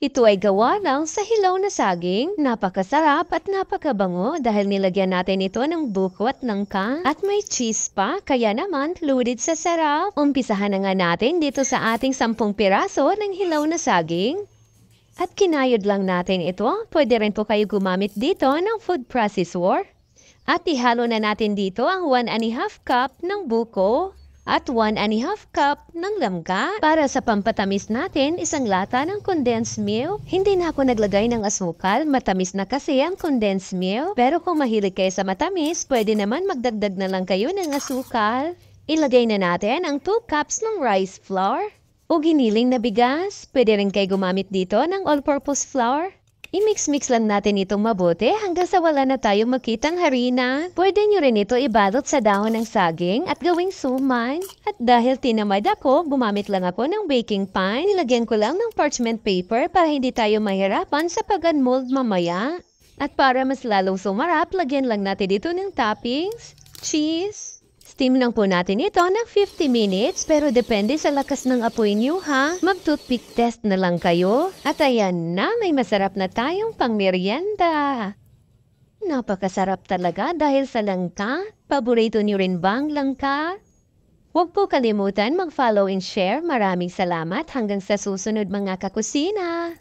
Ito ay gawa lang sa hilaw na saging, napakasarap at napakabango dahil nilagyan natin ito ng buko at langka. At may cheese pa, kaya naman loaded sa sarap. Umpisahan na nga natin dito sa ating 10 piraso ng hilaw na saging. At kinayod lang natin ito. Pwede rin po kayo gumamit dito ng food processor. At ihalo na natin dito ang 1½ cup ng buko at 1½ cup ng langka. Para sa pampatamis natin, isang lata ng condensed milk. Hindi na ako naglagay ng asukal, matamis na kasi ang condensed milk. Pero kung mahilig kayo sa matamis, pwede naman magdagdag na lang kayo ng asukal. Ilagay na natin ang 2 cups ng rice flour o giniling na bigas. Pwede rin kayo gumamit dito ng all-purpose flour. I-mix-mix lang natin itong mabuti hanggang sa wala na tayong makitang harina. Pwede nyo rin ito ibalot sa dahon ng saging at gawing suman. At dahil tinamad ako, gumamit lang ako ng baking pan. Nilagyan ko lang ng parchment paper para hindi tayo mahirapan sa pag-unmold mamaya. At para mas lalong sumarap, lagyan lang natin dito ng toppings, cheese. Steam lang po natin ito ng 50 minutes pero depende sa lakas ng apoy nyo ha. Mag-toothpick test na lang kayo. At ayan na, may masarap na tayong pangmeryenda. Napakasarap talaga dahil sa langka. Paborito nyo rin bang langka? Huwag po kalimutan mag-follow and share. Maraming salamat hanggang sa susunod mga kakusina.